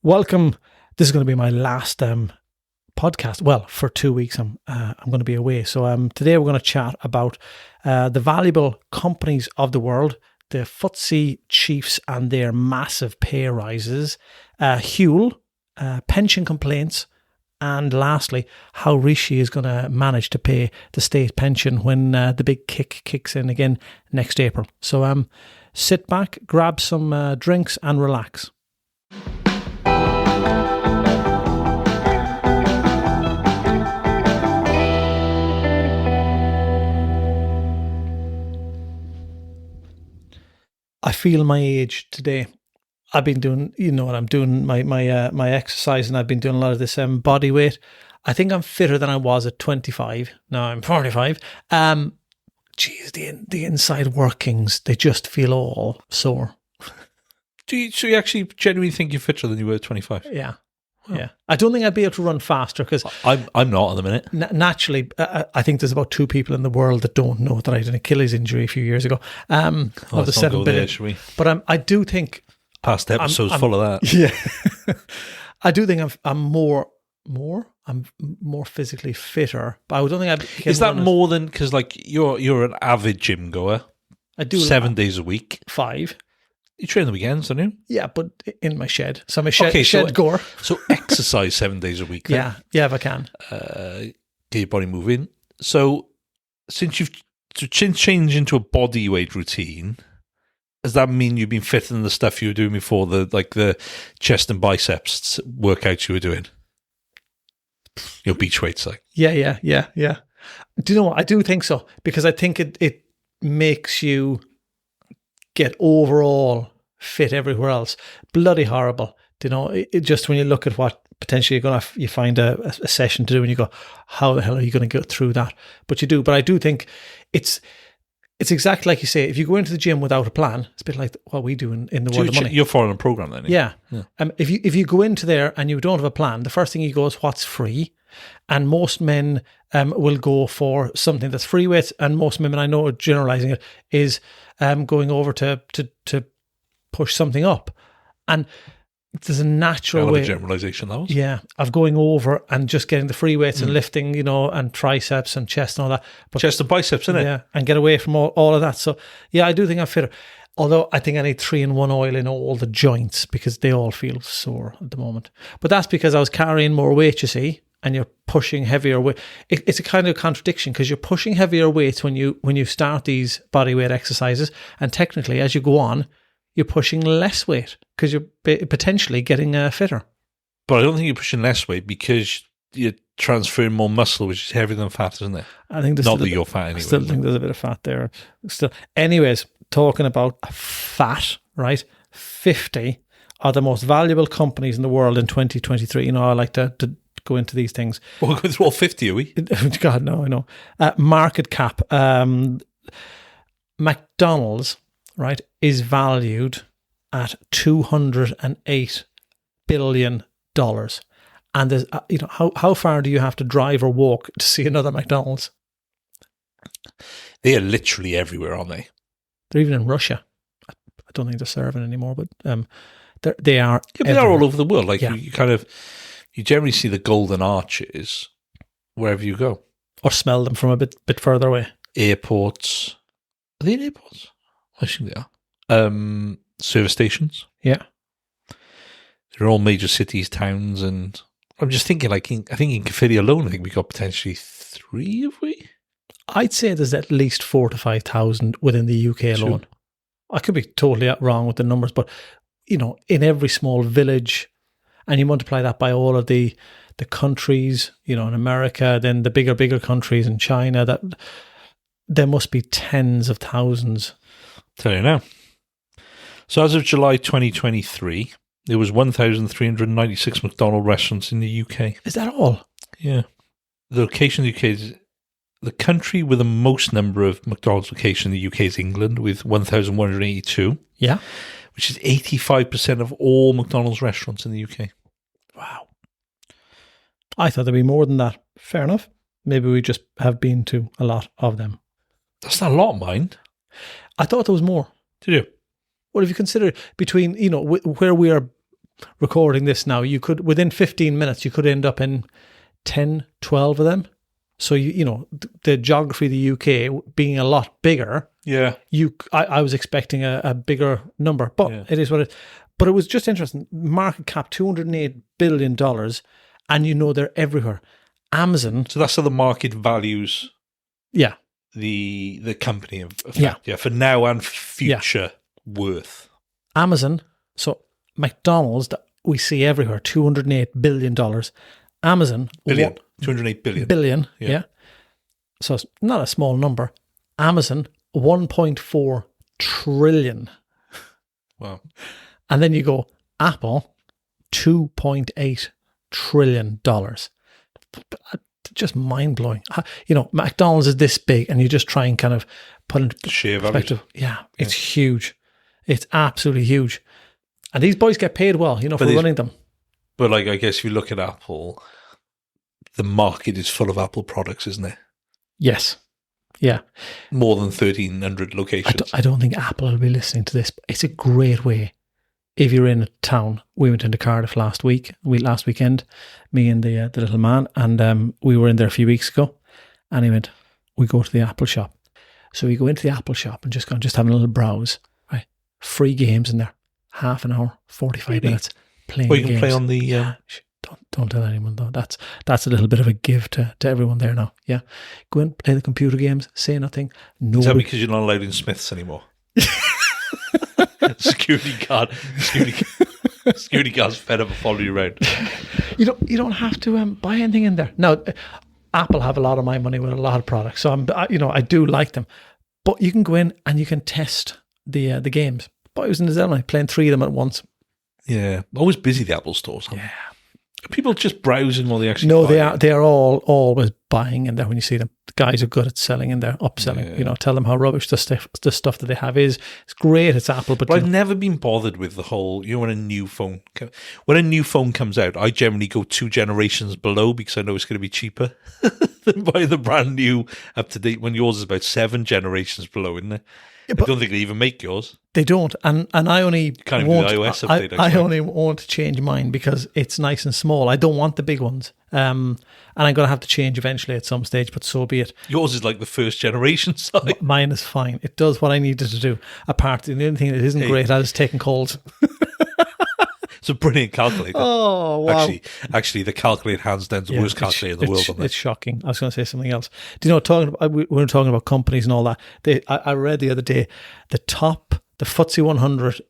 Welcome. This is going to be my last podcast. Well, for 2 weeks, I'm going to be away. So today we're going to chat about the valuable companies of the world, the FTSE chiefs and their massive pay rises, Huel, pension complaints, and lastly, how Rishi is going to manage to pay the state pension when the big kick kicks in again next April. So sit back, grab some drinks and relax. I feel my age today. I've been doing, you know what I'm doing, my exercise, and I've been doing a lot of this body weight. I think I'm fitter than I was at 25. Now I'm 45. Geez, the inside workings, they just feel all sore. So you actually genuinely think you're fitter than you were at 25? Yeah. Oh. Yeah. I don't think I'd be able to run faster because I'm not at the minute. Naturally, I think there's about 2 people in the world that don't know that I had an Achilles injury a few years ago. Of the 7 billion. There, but I do think past episodes full of that. Yeah. I do think I'm more physically fitter, but I don't think Is that more than, because like you're an avid gym goer? I do 7 days a week. 5. You train the weekends, don't you? Yeah, but in my shed. So I'm a shed goer. So exercise 7 days a week then. Yeah, if I can. Get your body moving. So since you've changed into a body weight routine, does that mean you've been fitter than the stuff you were doing before, the chest and biceps workouts you were doing? Your beach weights, like. Yeah. Do you know what? I do think so, because I think it makes you get overall fit everywhere else. Bloody horrible. You know, it just when you look at what potentially you find a session to do and you go, how the hell are you going to get through that? But you do. But I do think it's exactly like you say. If you go into the gym without a plan, it's a bit like what we do in the world of money. You're following a program then. Yeah. If you go into there and you don't have a plan, the first thing you go is what's free. And most men will go for something that's free weights, and most women, I know, generalizing it, is going over to push something up. And there's a natural way. A generalization, that was. Yeah, of going over and just getting the free weights and lifting, and triceps and chest and all that. But, chest and biceps, isn't it? Yeah, and get away from all of that. So, yeah, I do think I'm fitter. Although I think I need 3-in-1 oil in all the joints because they all feel sore at the moment. But that's because I was carrying more weight, you see, and you're pushing heavier weight. It's a kind of contradiction because you're pushing heavier weights when you start these body weight exercises, and technically as you go on, you're pushing less weight because you're potentially getting fitter. But I don't think you're pushing less weight because you're transferring more muscle, which is heavier than fat, isn't it? I think not that you're fat anyway. I still think there's a bit of fat there. Still, anyways, talking about fat, right? 50 are the most valuable companies in the world in 2023. You know, I like to go into these things. We're going through all 50, are we? God, no, I know. Market cap. McDonald's, right, is valued at $208 billion. And there's, how far do you have to drive or walk to see another McDonald's? They are literally everywhere, aren't they? They're even in Russia. I don't think they're serving anymore, but they are. Yeah, they are all over the world. Like you generally see the golden arches wherever you go, or smell them from a bit further away. Airports. Are they in airports? I think they are. Service stations. Yeah, they're all major cities, towns, and I'm just thinking. I think in Caerphilly alone, I think we got potentially 3. Have we? I'd say there's at least 4,000 to 5,000 within the UK alone. 2. I could be totally wrong with the numbers, but in every small village, and you multiply that by all of the countries, in America, then the bigger countries in China, that there must be tens of thousands. Tell you now. So as of July 2023, there was 1,396 McDonald's restaurants in the UK. Is that all? Yeah. The location in the UK is the country with the most number of McDonald's locations in the UK is England, with 1,182. Yeah. Which is 85% of all McDonald's restaurants in the UK. Wow. I thought there'd be more than that. Fair enough. Maybe we just have been to a lot of them. That's not a lot, mind. I thought there was more. Did you? Well, if you consider between, where we are recording this now, you could, within 15 minutes, you could end up in 10, 12 of them. So, the geography of the UK being a lot bigger, I was expecting a bigger number, but it is what it is. But it was just interesting. Market cap, $208 billion, and they're everywhere. Amazon. So that's how the market values the company, for now and future worth. Amazon, so McDonald's that we see everywhere, $208 billion. Amazon. Billion. 208 billion. Billion, yeah. So it's not a small number. Amazon, 1.4 trillion. Wow. And then you go, Apple, $2.8 trillion. Just mind-blowing. McDonald's is this big, and you just try and kind of put into perspective. Yeah, it's huge. It's absolutely huge. And these boys get paid well, for running them. But I guess if you look at Apple, the market is full of Apple products, isn't it? Yes. Yeah. More than 1,300 locations. I don't think Apple will be listening to this, but it's a great way. If you're in a town, we went into Cardiff last weekend, me and the little man, and we were in there a few weeks ago, and he went, we go to the Apple shop. So we go into the Apple shop and just having a little browse, right? Free games in there, half an hour, 45 minutes playing games. You can play on the... Don't tell anyone though. That's a little bit of a give to everyone there now. Yeah, go in, play the computer games, say nothing. Is that because you're not allowed in Smiths anymore? Security guard's fed up of following you around. You don't have to buy anything in there. Now, Apple have a lot of my money with a lot of products, so I do like them. But you can go in and you can test the games. But I was in the Zelda playing 3 of them at once. Yeah, always busy the Apple stores. Huh? Yeah. People just browsing while they actually No, they are all always buying in there when you see them. The guys are good at selling in there, upselling. Yeah. Tell them how rubbish the stuff that they have is. It's great, it's Apple, but I've never been bothered with the whole, when a new phone comes out, I generally go 2 generations below because I know it's going to be cheaper than buying the brand new up to date when yours is about 7 generations below, isn't it? Yeah, I don't think they even make yours. They don't, and I only can't even do the iOS update. I only want to change mine because it's nice and small. I don't want the big ones, and I'm going to have to change eventually at some stage. But so be it. Yours is like the first generation size. Mine is fine. It does what I needed to do. Apart from the only thing that isn't great, I was taking calls. It's a brilliant calculator. Oh, wow. Actually, the calculator hands down the worst calculator in the world. It's shocking. I was going to say something else. Do you know, we were talking about companies and all that. I read the other day, the FTSE 100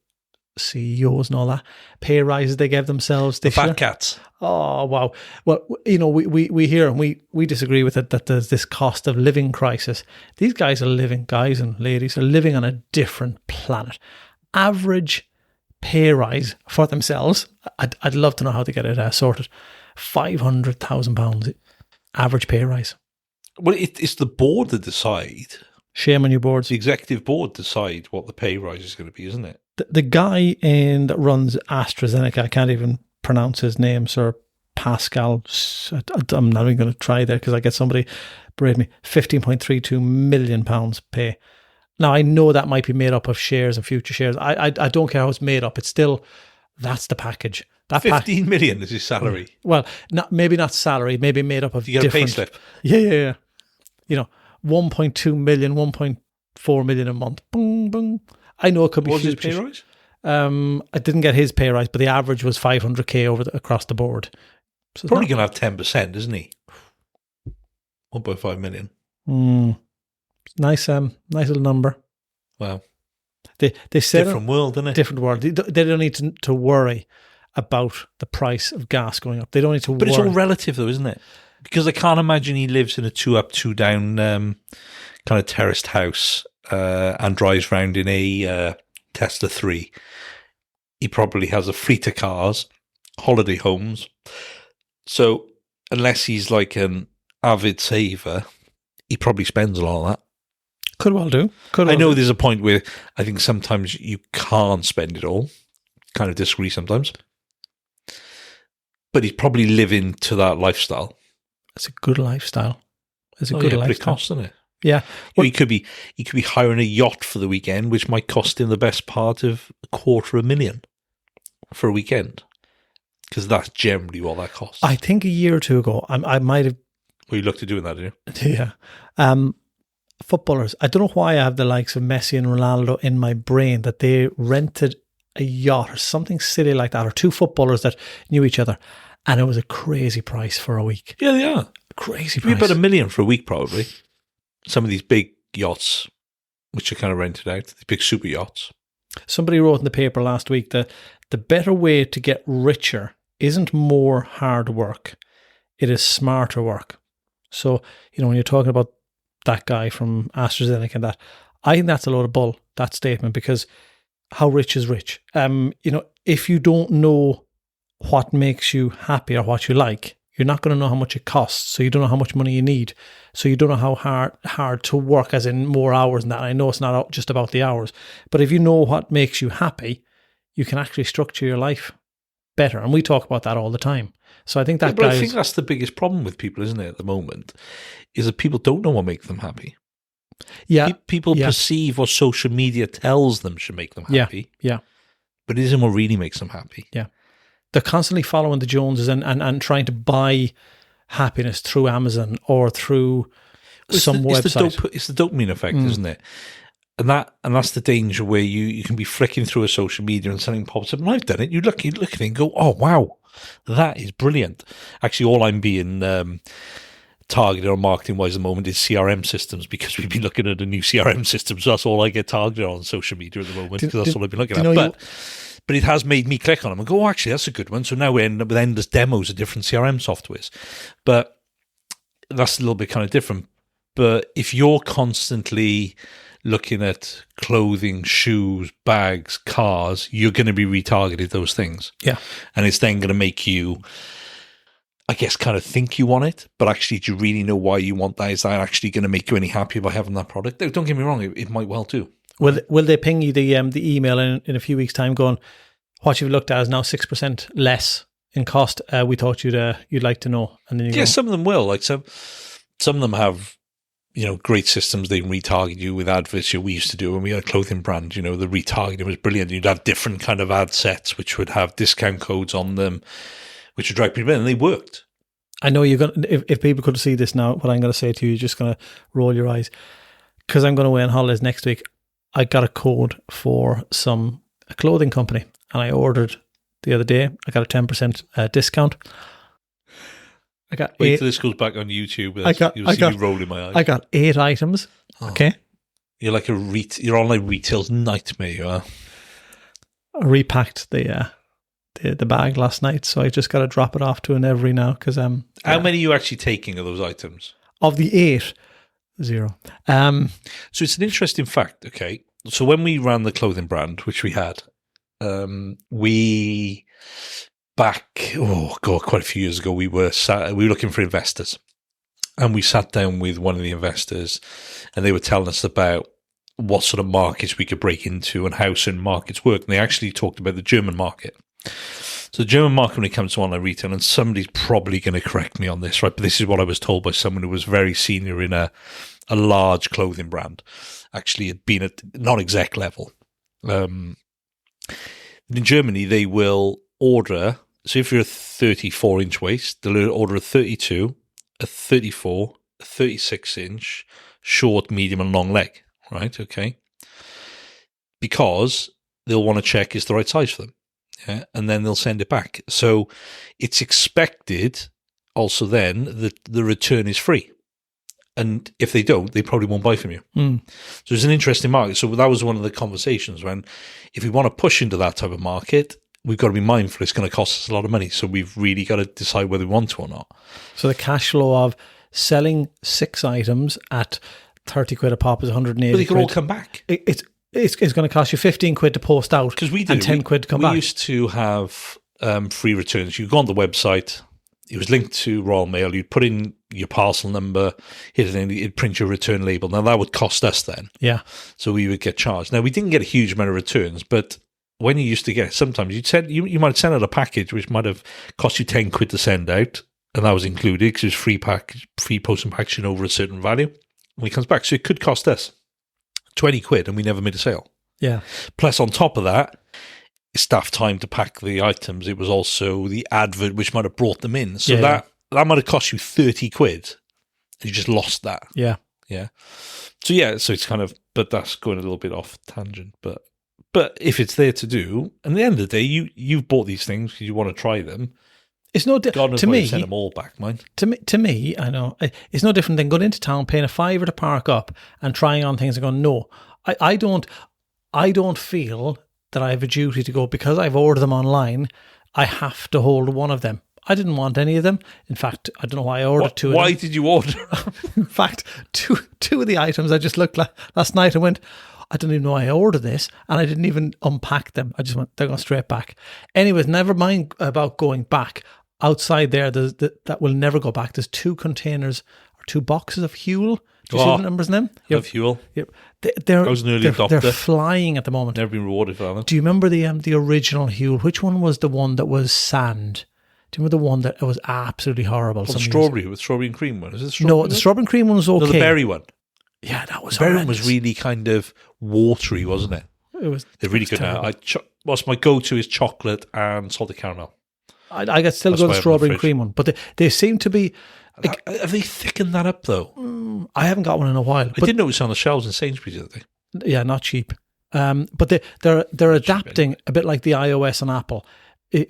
CEOs and all that, pay rises they gave themselves this year. Fat cats. Oh, wow. Well, we hear and we disagree with it that there's this cost of living crisis. These guys and ladies are living on a different planet. Average pay rise for themselves, I'd love to know how they get it sorted. £500,000 average pay rise. Well, it's the board that decide. Shame on your boards. The executive board decide what the pay rise is going to be, isn't it? The guy that runs AstraZeneca, I can't even pronounce his name, Sir Pascal. I'm not even going to try there because I get somebody berate me. £15.32 million pay. Now, I know that might be made up of shares and future shares. I don't care how it's made up. It's still, that's the package. That 15 million is his salary. Well, maybe not salary, maybe made up of you get a pay slip. Yeah. 1.2 million, 1.4 million a month. Boom, boom. I know it could be huge. What was his pay rise? I didn't get his pay rise, but the average was 500k across the board. So probably going to have 10%, isn't he? 1.5 million. Nice little number. Wow. They said different world, isn't it? Different world. They don't need to worry about the price of gas going up. They don't need to worry. But it's all relative though, isn't it? Because I can't imagine he lives in a 2-up, 2-down kind of terraced house and drives around in a Tesla 3. He probably has a fleet of cars, holiday homes. So unless he's like an avid saver, he probably spends a lot of that. Could well do. I know there's a point where I think sometimes you can't spend it all. Kind of disagree sometimes. But he's probably living to that lifestyle. It's a good lifestyle. It's a good lifestyle. But it costs, doesn't it? Yeah. Well, he could be hiring a yacht for the weekend, which might cost him the best part of $250,000 for a weekend. Because that's generally what that costs. I think a year or two ago, I might have. Well, you looked at doing that, didn't you? Yeah. Footballers. I don't know why I have the likes of Messi and Ronaldo in my brain, that they rented a yacht or something silly like that, or two footballers that knew each other, and it was a crazy price for a week. Yeah, they are. Crazy It'd be price. about $1 million for a week, probably. Some of these big yachts, which are kind of rented out, these big super yachts. Somebody wrote in the paper last week that the better way to get richer isn't more hard work, it is smarter work. So, when you're talking about that guy from AstraZeneca and that, I think that's a load of bull, that statement, because how rich is rich? If you don't know what makes you happy or what you like, you're not going to know how much it costs. So you don't know how much money you need. So you don't know how hard to work, as in more hours and that. I know it's not just about the hours, but if you know what makes you happy, you can actually structure your life better. And we talk about that all the time. So I think that I think that's the biggest problem with people, isn't it, at the moment, is that people don't know what makes them happy. Yeah. People perceive what social media tells them should make them happy. Yeah. But it isn't what really makes them happy. Yeah. They're constantly following the Joneses and trying to buy happiness through Amazon or through some website. It's the dopamine effect, isn't it? And that's the danger, where you can be flicking through a social media and something pops up. And I've done it. You look at it and go, oh, wow, that is brilliant. Actually, all I'm being targeted on marketing-wise at the moment is CRM systems, because we've been looking at a new CRM system. So that's all I get targeted on social media at the moment, because that's all I've been looking at. But it has made me click on them and go, oh, actually, that's a good one. So now we end up with endless demos of different CRM softwares. But that's a little bit kind of different. But if you're constantly looking at clothing, shoes, bags, cars, you're going to be retargeted those things. Yeah. And it's then going to make you, I guess, kind of think you want it, but actually, do you really know why you want that? Is that actually going to make you any happier by having that product? Don't get me wrong, it might well do. Will they ping you the email in a few weeks' time going, what you've looked at is now 6% less in cost? We thought you'd like to know. And then you some of them will. Like some of them have, great systems. They can retarget you with adverts. We used to do when we had a clothing brand. The retargeting was brilliant. You'd have different kind of ad sets which would have discount codes on them, which would drag people in, and they worked. I know you're going. If people could see this now, what I'm going to say to you, you're just going to roll your eyes, because I'm going away on holidays next week. I got a code for a clothing company, and I ordered the other day. I got a 10% discount. I got Wait till this goes back on YouTube. You'll see me rolling my eyes. I got 8 items. Oh. Okay, you're like you're on like retail's nightmare. You are. I repacked the bag last night, so I just got to drop it off to an every now. Because how many are you actually taking of those items? Of the 8, 0. So it's an interesting fact. Okay, so when we ran the clothing brand, which we had, we back quite a few years ago, we were looking for investors, and we sat down with one of the investors, and they were telling us about what sort of markets we could break into and how certain markets work. And they actually talked about the German market. So the German market, when it comes to online retail, and somebody's probably going to correct me on this, right? But this is what I was told by someone who was very senior in a large clothing brand. Actually, had been at non-exec level. In Germany, they will order. So if you're a 34-inch waist, they'll order a 32, a 34, a 36-inch short, medium, and long leg. Right? Okay. Because they'll want to check it's the right size for them. Yeah, and then they'll send it back. So it's expected also then that the return is free. And if they don't, they probably won't buy from you. So it's an interesting market. So that was one of the conversations when, if we want to push into that type of market, we've got to be mindful it's going to cost us a lot of money. So we've really got to decide whether we want to or not. So the cash flow of selling 6 items at 30 quid a pop is 180 But they quid. could all come back. It's going to cost you 15 quid to post out, because we did, and 10 quid to come back. We used to have free returns. You go on the website, it was linked to Royal Mail, you'd put in your parcel number, it'd print your return label. Now that would cost us then. Yeah. So we would get charged. Now we didn't get a huge amount of returns, but when you used to get it, sometimes you might send out a package which might have cost you 10 quid to send out, and that was included because it was free post and packaging over a certain value. When it comes back, so it could cost us 20 quid and we never made a sale. Yeah. Plus, on top of that, staff time to pack the items. It was also the advert which might have brought them in. So Yeah, that might have cost you 30 quid. And you just lost that. Yeah. Yeah. So it's kind of, but that's going a little bit off tangent. But if it's there to do, and at the end of the day, you've bought these things because you want to try them. It's no God knows to why me. you send them all back, mine. To me, I know it's no different than going into town, paying a $5 to park up, and trying on things and going, no, I don't feel that I have a duty to go because I've ordered them online. I have to hold one of them. I didn't want any of them. In fact, I don't know why I ordered two of them. Why did you order? In fact, two of the items I just looked last night and went, I don't even know why I ordered this, and I didn't even unpack them. I just went, they're going straight back. Anyways, never mind about going back. Outside there, that will never go back. There's 2 containers or 2 boxes of Huel. Do you see the numbers in them? Of Huel. Yep. They're, I was an early adopter. They're flying at the moment. Never been rewarded for that. Do you remember the original Huel? Which one was the one that was sand? Do you remember the one that was absolutely horrible? The strawberry and cream one. Is it the strawberry No, one? the strawberry and cream one was okay. No, the berry one. Yeah, that was The berry one horrendous. was really kind of watery, wasn't it? It was. They're really good now. What's my go-to is chocolate and salted caramel. I get still That's go why the I have strawberry in and the cream one, but they seem to be. Have they thickened that up though? I haven't got one in a while. I did notice on the shelves in Sainsbury's the other day. Yeah, not cheap. But they're adapting a bit like the iOS and Apple.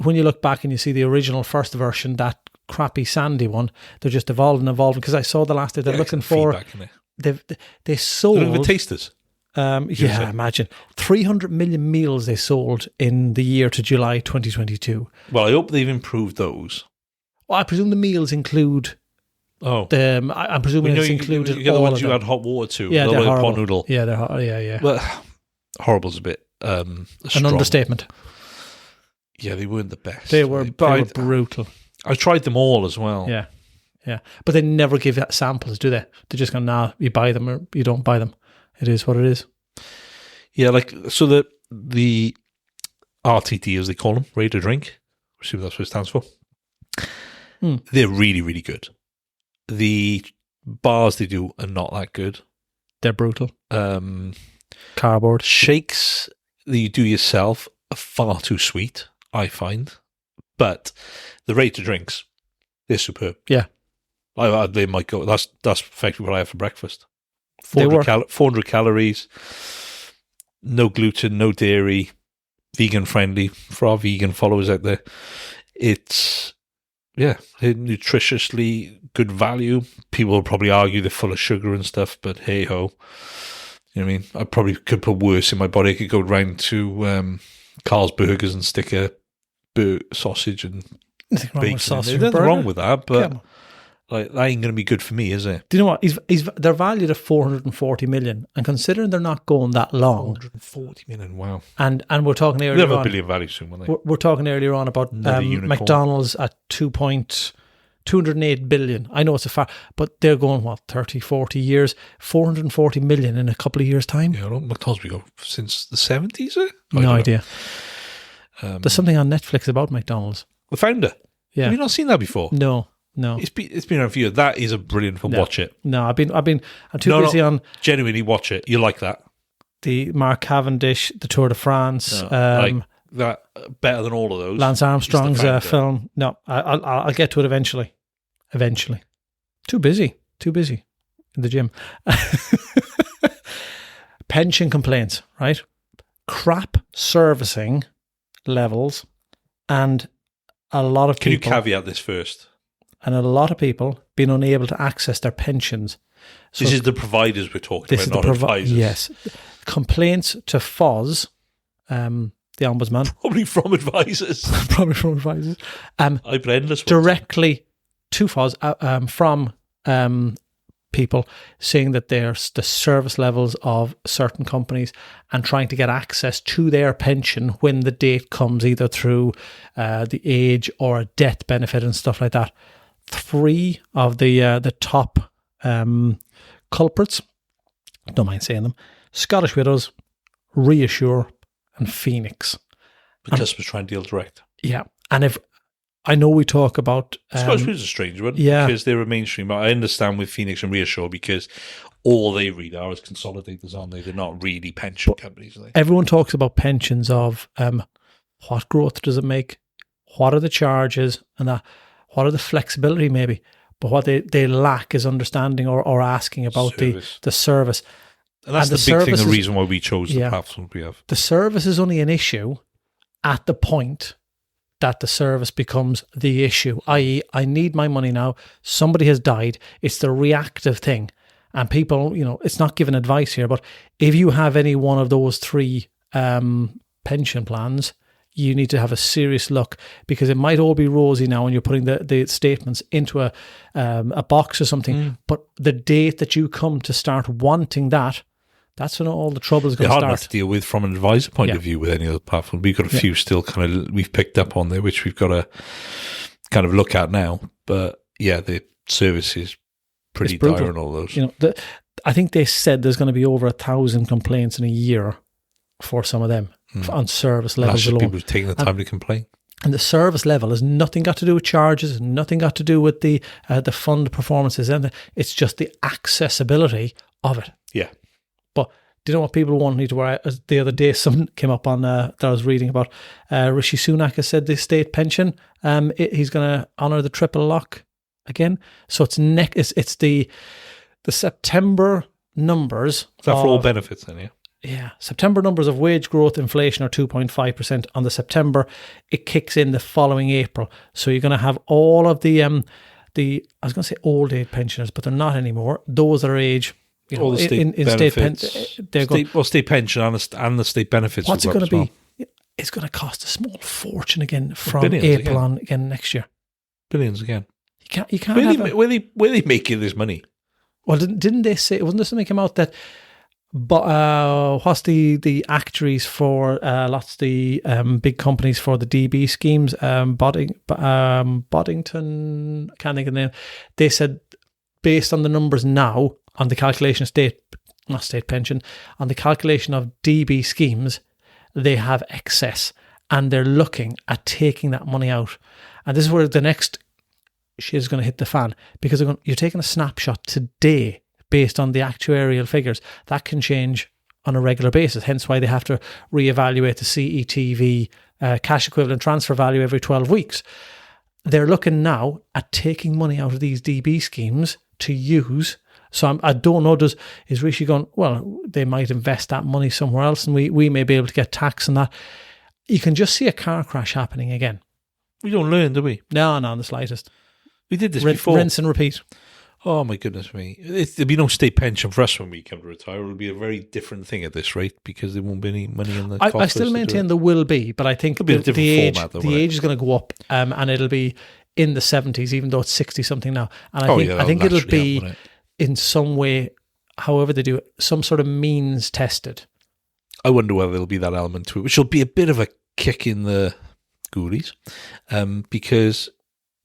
When you look back and you see the original first version, that crappy sandy one, they're just evolving. Because I saw the last day they're looking for. They sold. They don't even tasters. Yeah, imagine 300 million meals they sold in the year to July 2022. Well, I hope they've improved those. Well, I presume the meals include. Oh, I'm presuming it's included. You get the all ones of you them. add hot water to. Yeah, they're horrible. Pot noodle. Yeah, they're hot. Yeah. Well, horrible's a bit an strong. understatement. Yeah, they weren't the best. They were brutal. I tried them all as well. Yeah. But they never give samples, do they? They just go, nah, you buy them or you don't buy them. It is what it is. Yeah, so the RTD, as they call them, ready to drink, I assume that's what it stands for. They're really, really good. The bars they do are not that good. They're brutal. Cardboard. Shakes that you do yourself are far too sweet, I find. But the ready to drinks, they're superb. Yeah. They might go. That's effectively what I have for breakfast. 400 calories, no gluten, no dairy, vegan friendly for our vegan followers out there. It's nutritiously good value. People will probably argue they're full of sugar and stuff, but hey ho. You know what I mean? I probably could put worse in my body. I could go round to Carl's Burgers and stick a sausage and bacon. There's nothing wrong with that, but that ain't going to be good for me, is it? Do you know what? They're valued at 440 million, and considering they're not going that long, 440 million, wow! And we're talking earlier. They'll have on, a billion value soon, won't they? We're talking earlier on about McDonald's at 208 billion. I know it's a fact, but they're going 30, 40 years, 440 million in a couple of years' time. Yeah, I don't McDonald's been going since the 70s. No idea. There's something on Netflix about McDonald's. The founder. Yeah. Have you not seen that before? No. It's been around for years. That is a brilliant film. Watch it. No, I'm too busy on. Genuinely watch it. You like that? The Mark Cavendish, the Tour de France. Like that better than all of those. Lance Armstrong's film. No, I'll get to it eventually. Too busy in the gym. Pension complaints, right? Crap servicing levels, and a lot of people. Can you caveat this first? And a lot of people being unable to access their pensions. So this is the providers we're talking about, not advisors. Yes. Complaints to FOS, the Ombudsman. Probably from advisors. I put endless ones. Directly to FOS from people saying that there's the service levels of certain companies and trying to get access to their pension when the date comes, either through the age or a death benefit and stuff like that. 3 of the top culprits, don't mind saying them, Scottish Widows, Reassure and Phoenix. Because we're trying to deal direct. Yeah. And if I know we talk about Scottish Widows is a strange one, because they're a mainstream. I understand with Phoenix and Reassure, because all they really are is consolidators, aren't they? They're not really pension companies, are they? Everyone talks about pensions of what growth does it make, what are the charges, and what are the flexibility maybe. But what they lack is understanding or asking about the service. And that's the big thing, the reason why we chose the platform we have. The service is only an issue at the point that the service becomes the issue, i.e. I need my money now, somebody has died. It's the reactive thing. And people, it's not giving advice here, but if you have any one of those three pension plans, you need to have a serious look, because it might all be rosy now when you're putting the statements into a box or something, but the date that you come to start wanting that's when all the trouble is going to start. Hard enough to deal with from an advisor point of view with any other platform. We've got a few still we've picked up on there, which we've got to kind of look at now. But yeah, the service is pretty dire on all those. I think they said there's going to be over 1,000 complaints in a year for some of them on service levels alone. People taking the time to complain. And the service level has nothing got to do with charges, nothing got to do with the fund performances, and it's just the accessibility of it. Yeah. But do you know what people won't need to worry? The other day, something came up on that I was reading about. Rishi Sunak has said the state pension, he's going to honour the triple lock again. So it's the September numbers. Is that for all benefits then, yeah? Yeah. September numbers of wage growth, inflation are 2.5%. On the September, it kicks in the following April. So you're going to have all of the I was going to say old age pensioners, but they're not anymore. Those that are age... all the state benefits, state pension and the state benefits. What's it going to be? It's going to cost a small fortune again from April on again next year. Billions again. You can't. Where they making this money? Well, didn't they say? Wasn't there something came out that? But what's the actuaries for lots of the big companies for the DB schemes? Boddington, I can't think of the name. They said based on the numbers now, on the calculation of not state pension, on the calculation of DB schemes, they have excess and they're looking at taking that money out. And this is where the next shit is going to hit the fan, because you're taking a snapshot today based on the actuarial figures. That can change on a regular basis, hence why they have to reevaluate the CETV cash equivalent transfer value every 12 weeks. They're looking now at taking money out of these DB schemes to use. So I don't know, is Rishi going, well, they might invest that money somewhere else and we may be able to get tax on that. You can just see a car crash happening again. We don't learn, do we? No, not in the slightest. We did this before. Rinse and repeat. Oh, my goodness me. There'll be no state pension for us when we come to retire. It'll be a very different thing at this rate because there won't be any money in the coffers. I still maintain there will be, but I think the age is going to go up and it'll be in the 70s, even though it's 60-something now. And I think it'll be in some way, however they do it, some sort of means tested. I wonder whether there'll be that element to it, which will be a bit of a kick in the goodies, because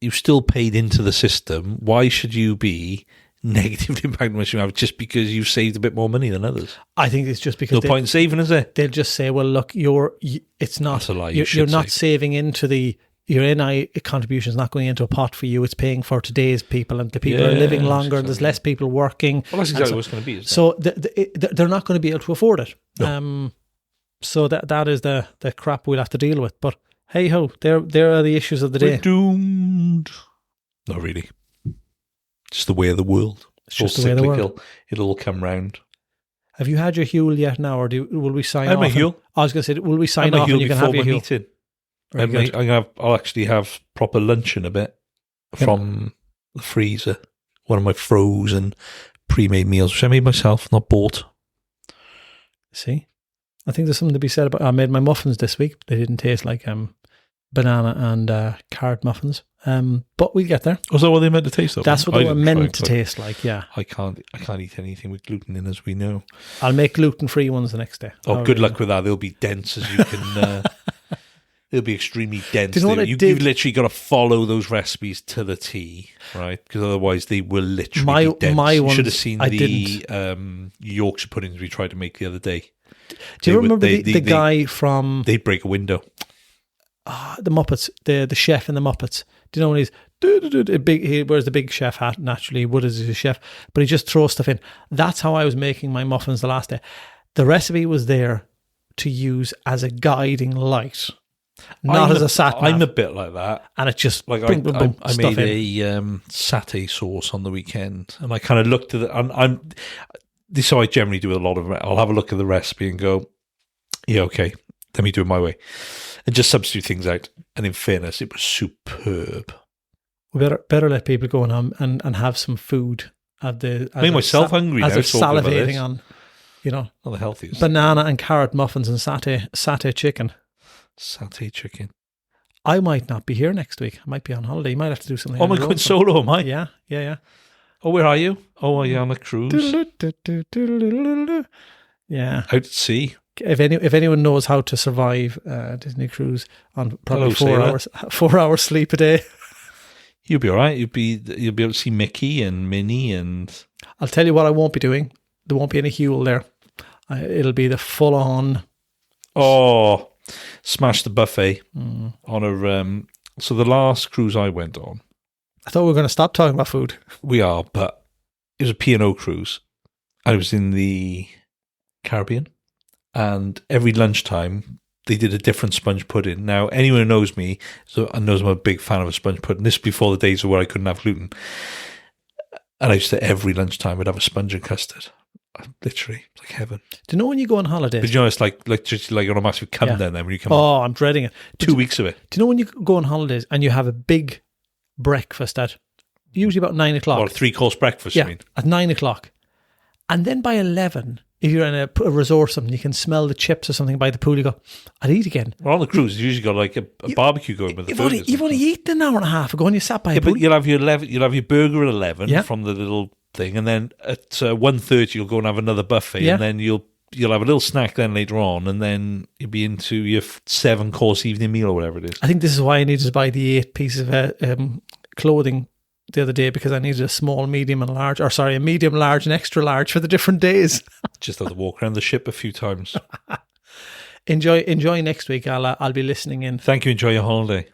you still paid into the system. Why should you be negatively impacted once you have just because you've saved a bit more money than others? I think it's just because no point in saving, is there? They'll just say, "Well, look, it's not. That's a lie. You're not saving into your NI contribution is not going into a pot for you. It's paying for today's people, and the people are living longer, and there's less people working. Well, that's exactly what it's going to be. So they're not going to be able to afford it. No. So that is the crap we'll have to deal with. But hey ho, there are the issues of the day. We're doomed. Not really. Just the way of the world. It's just the way of the world. It'll all come round. Have you had your Huel yet now, or will we sign off? I have my Huel. I was going to say, will we sign off and you can have your Huel? I'll actually have proper lunch in a bit from the freezer. One of my frozen pre-made meals, which I made myself, not bought. See? I think there's something to be said about... I made my muffins this week. They didn't taste like banana and carrot muffins. But we'll get there. Was that what they meant to taste like? That's what they were meant to taste like, yeah. I can't eat anything with gluten in, as we know. I'll make gluten-free ones the next day. Oh, good luck with that. They'll be dense as you can... They'll be extremely dense. Do you know what you've literally got to follow those recipes to the T, right? Because otherwise they will literally be dense. You should have seen the Yorkshire puddings we tried to make the other day. Do you remember the guy from... They'd break a window. The Muppets, the chef in the Muppets. Do you know when he wears the big chef hat, naturally, Wood is his chef, but he just throws stuff in. That's how I was making my muffins the last day. The recipe was there to use as a guiding light not as a sat nav. I'm a bit like that. And it just Like boom, boom, boom, I stuff made in. a satay sauce on the weekend, and I kind of looked at it. And this is how I generally do a lot of it. I'll have a look at the recipe and go, yeah, okay, let me do it my way, and just substitute things out. And in fairness, it was superb. We better let people go and have some food. I made myself hungry now. As they're talking about salivating this. on, Not the healthiest. banana and carrot muffins and satay chicken. Satay chicken. I might not be here next week. I might be on holiday. You might have to do something. Oh, am I going solo, am I? Yeah. Oh, where are you? Oh, are you on a cruise? Yeah. Out at sea. If anyone knows how to survive Disney cruise on probably Hello, 4 hours sleep a day, you'll be all right. You'll be able to see Mickey and Minnie, and I'll tell you what I won't be doing. There won't be any Huel there. It'll be the full on. Oh, smash the buffet on a. So the last cruise I went on, I thought we were going to stop talking about food. we are, but it was a P&O cruise. I was in the Caribbean, and every lunchtime they did a different sponge pudding. Now, anyone who knows me knows I'm a big fan of a sponge pudding. This is before the days where I couldn't have gluten. And I used to, every lunchtime, I'd have a sponge and custard. Literally, it's like heaven. Do you know when you go on holidays? But you know, it's like just like on a massive come down there when you come Oh, I'm dreading it. 2 weeks of it. Do you know when you go on holidays and you have a big breakfast at usually about 9 o'clock? Or a 3-course breakfast, yeah, I mean. at 9 o'clock. And then by 11, if you're in a resort or something, you can smell the chips or something by the pool. You go, I'd eat again. Well, on the cruise, you usually got like a barbecue going with the burgers. You've only eaten an hour and a half ago and you sat by a pool. But you'll have your burger at 11 Yeah. from the little thing, and then at 1:30 you'll go and have another buffet, Yeah. and then you'll have a little snack then later on, and then you'll be into your 7-course evening meal or whatever it is. I think this is why I needed to buy the 8 pieces of clothing the other day, because I needed a small, medium and large, or sorry, a medium, large and extra large for the different days. Just have to walk around the ship a few times. Enjoy next week. I'll be listening in. Thank you. Enjoy your holiday.